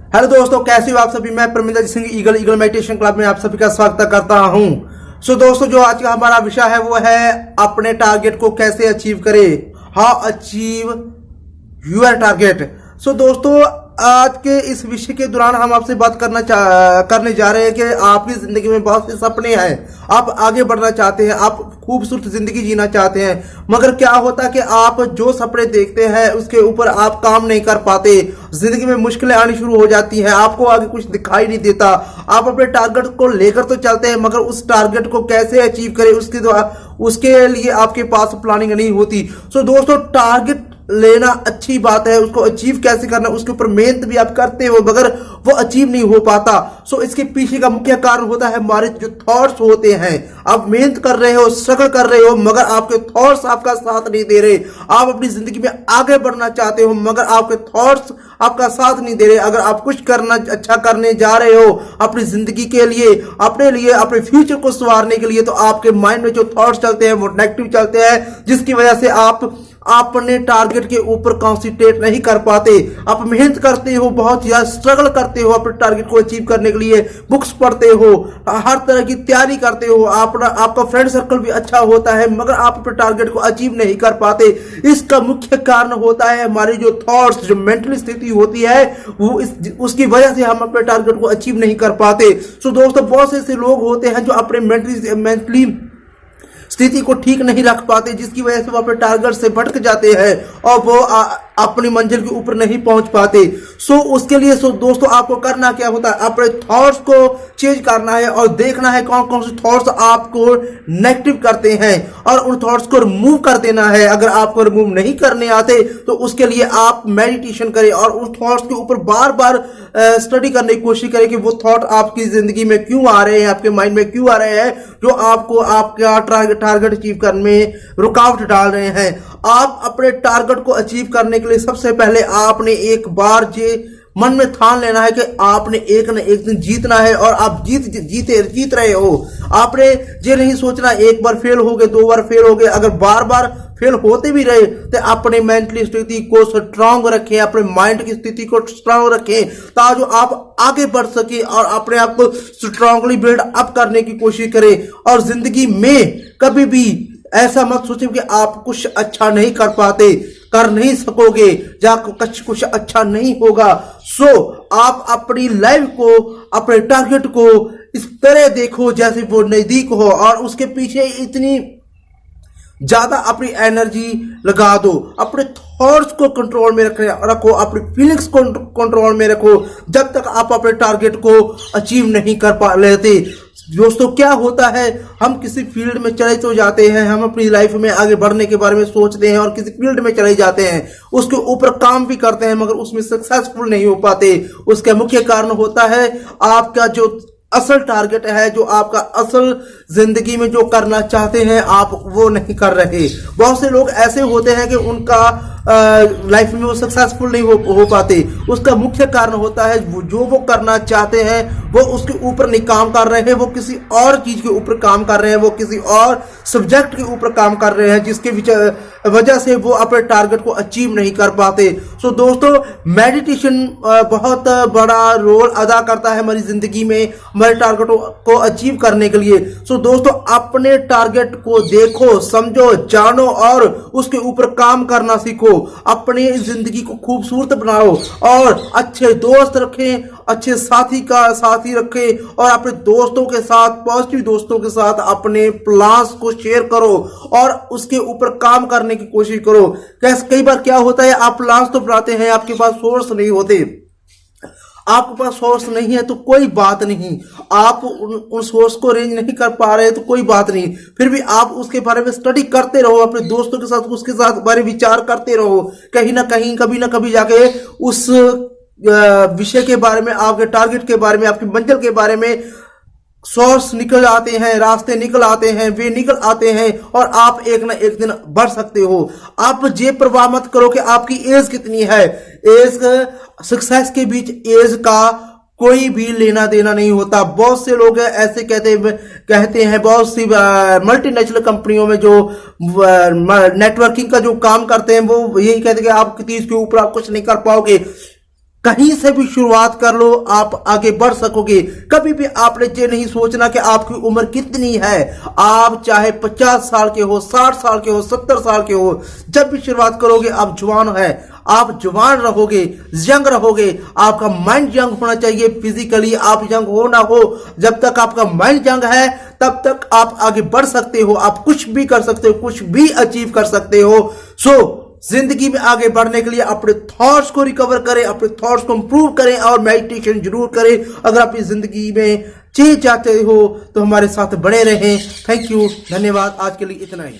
Hello दोस्तों, कैसे हो आप सभी। मैं Parminder Singh eagle meditation club में आप सभी का स्वागत करता हूं। सो दोस्तों, जो आज का हमारा विषय है वो है अपने टारगेट को कैसे अचीव करें। How achieve your target. So दोस्तों, आज के इस विषय के दौरान हम आपसे बात करने जा रहे हैं कि आपकी जिंदगी में बहुत से सपने हैं, आप आगे बढ़ना चाहते हैं, आप खूबसूरत जिंदगी जीना चाहते हैं, मगर क्या होता है कि आप जो सपने देखते हैं उसके ऊपर आप काम नहीं कर पाते। जिंदगी में मुश्किलें आनी शुरू हो जाती हैं, आपको आगे कुछ दिखाई नहीं देता। आप अपने टारगेट को लेकर तो चलते हैं, मगर उस टारगेट को कैसे अचीव करें उसके लिए आपके पास प्लानिंग नहीं होती। सो दोस्तों, टारगेट लेना अच्छी बात है, उसको अचीव कैसे करना उसके ऊपर मेहनत भी आप करते हो, मगर वो अचीव नहीं हो पाता। सो इसके पीछे का मुख्य कारण होता है हमारे जो थॉट्स होते हैं। आप मेहनत कर रहे हो, स्ट्रगल कर रहे हो, मगर आपके थॉट्स आपका साथ नहीं दे रहे। आप अपनी जिंदगी में आगे बढ़ना चाहते हो, मगर आपके थॉट्स आपका साथ नहीं दे रहे। अगर आप कुछ अच्छा करने जा रहे हो अपनी जिंदगी के लिए, अपने लिए, अपने फ्यूचर को संवारने के लिए, तो आपके माइंड में जो थॉट्स चलते हैं वो नेगेटिव चलते हैं, जिसकी वजह से आप अपने टारगेट के ऊपर कॉन्सेंट्रेट नहीं कर पाते। आप मेहनत करते हो, बहुत ज्यादा स्ट्रगल करते हो अपने टारगेट को अचीव करने के लिए, बुक्स पढ़ते हो, हर तरह की तैयारी करते हो, आपका फ्रेंड सर्कल भी अच्छा होता है, मगर आप अपने टारगेट को अचीव नहीं कर पाते। इसका मुख्य कारण होता है हमारी जो थॉट्स, जो मेंटल स्थिति होती है, वो उसकी वजह से हम अपने टारगेट को अचीव नहीं कर पाते। सो दोस्तों, बहुत से ऐसे लोग होते हैं जो अपने मेंटली स्थिति को ठीक नहीं रख पाते, जिसकी वजह से वो अपने टारगेट से भटक जाते हैं और वो अपनी मंजिल के ऊपर नहीं पहुंच पाते। सो उसके लिए दोस्तों, आपको करना क्या होता है, अपने थॉट्स को चेंज करना है और देखना है कौन कौन से थॉट्स आपको नेगेटिव करते हैं और उन थॉट्स को रिमूव कर देना है। अगर आपको रिमूव नहीं करने आते तो उसके लिए आप मेडिटेशन करें और उन थॉट्स के ऊपर बार बार स्टडी करने की कोशिश करें कि वो थॉट आपकी जिंदगी में क्यों आ रहे हैं, आपके माइंड में क्यों आ रहे हैं, जो आपको आपका टारगेट अचीव करने में रुकावट डाल रहे हैं। आप अपने टारगेट को अचीव करने के लिए सबसे पहले आपने एक बार मन में ठान लेना है कि आपने एक न एक दिन जीतना है और आप जीत रहे हो। आपने ये नहीं सोचना एक बार फेल हो गए, दो बार फेल हो गए। अगर बार बार फेल होते भी रहे तो अपने मेंटली स्थिति को स्ट्रांग रखें, अपने माइंड की स्थिति को स्ट्रांग रखें, ताकि आप आगे बढ़ सके और अपने आप को स्ट्रांगली बिल्ड अप करने की कोशिश करें। और जिंदगी में कभी भी ऐसा मत सोचें कि आप कुछ अच्छा नहीं कर नहीं सकोगे, या कुछ अच्छा नहीं होगा। सो आप अपनी लाइफ को, अपने टारगेट को इस तरह देखो जैसे वो नजदीक हो और उसके पीछे इतनी ज्यादा अपनी एनर्जी लगा दो। अपने थॉट्स को कंट्रोल में रखो, अपनी फीलिंग्स को कंट्रोल में रखो, जब तक आप अपने टारगेट को अचीव नहीं कर पा लेते। दोस्तों, क्या होता है, हम किसी फील्ड में चले तो जाते हैं, हम अपनी लाइफ में आगे बढ़ने के बारे में सोचते हैं और किसी फील्ड में चले जाते हैं, उसके ऊपर काम भी करते हैं, मगर उसमें सक्सेसफुल नहीं हो पाते। उसका मुख्य कारण होता है आपका जो असल टारगेट है, जो आपका असल जिंदगी में जो करना चाहते हैं आप वो नहीं कर रहे। बहुत से लोग ऐसे होते हैं कि उनका लाइफ में वो सक्सेसफुल नहीं हो पाते। उसका मुख्य कारण होता है जो वो करना चाहते हैं वो उसके ऊपर नहीं काम कर रहे हैं, वो किसी और चीज के ऊपर काम कर रहे हैं, वो किसी और सब्जेक्ट के ऊपर काम कर रहे हैं, जिसके वजह से वो अपने टारगेट को अचीव नहीं कर पाते। सो दोस्तों, मेडिटेशन बहुत बड़ा रोल अदा करता है हमारी जिंदगी में, हमारे टारगेट को अचीव करने के लिए। सो दोस्तों, अपने टारगेट को देखो, समझो, जानो और उसके ऊपर काम करना सीखो। अपनी जिंदगी को खूबसूरत बनाओ और अच्छे दोस्त रखें, अच्छे साथी रखें और अपने दोस्तों के साथ, पॉजिटिव दोस्तों के साथ अपने प्लान्स को शेयर करो और उसके ऊपर काम करने की कोशिश करो। कई बार क्या होता है, आप प्लान्स तो बनाते हैं, आपके पास सोर्स नहीं होते। आपके पास सोर्स नहीं है तो कोई बात नहीं, आप उन सोर्स को अरेंज नहीं कर पा रहे तो कोई बात नहीं, फिर भी आप उसके बारे में स्टडी करते रहो, अपने दोस्तों के साथ उसके साथ बारे विचार करते रहो। कहीं ना कहीं, कभी ना कभी जाके उस विषय के बारे में, आपके टारगेट के बारे में, आपकी मंजिल के बारे में सोर्स निकल आते हैं, रास्ते निकल आते हैं, वे निकल आते हैं और आप एक ना एक दिन बढ़ सकते हो। आप ये परवाह मत करो कि आपकी एज कितनी है। एज सक्सेस के बीच एज का कोई भी लेना देना नहीं होता। बहुत से लोग ऐसे कहते हैं, बहुत सी मल्टीनेशनल कंपनियों में जो नेटवर्किंग का जो काम करते हैं वो यही कहते हैं कि आप 30 के ऊपर आप कुछ नहीं कर पाओगे। कहीं से भी शुरुआत कर लो, आप आगे बढ़ सकोगे। कभी भी आपने ये नहीं सोचना कि आपकी उम्र कितनी है। आप चाहे 50 साल के हो, 60 साल के हो, 70 साल के हो, जब भी शुरुआत करोगे आप जवान है, आप जवान रहोगे, यंग रहोगे। आपका माइंड यंग होना चाहिए। फिजिकली आप यंग हो ना हो, जब तक आपका माइंड यंग है तब तक आप आगे बढ़ सकते हो। आप कुछ भी कर सकते हो, कुछ भी अचीव कर सकते हो। जिंदगी में आगे बढ़ने के लिए अपने थॉट्स को रिकवर करें, अपने थॉट्स को इंप्रूव करें और मेडिटेशन जरूर करें। अगर आप इस जिंदगी में चेंज चाहते हो तो हमारे साथ बने रहें। थैंक यू, धन्यवाद। आज के लिए इतना ही।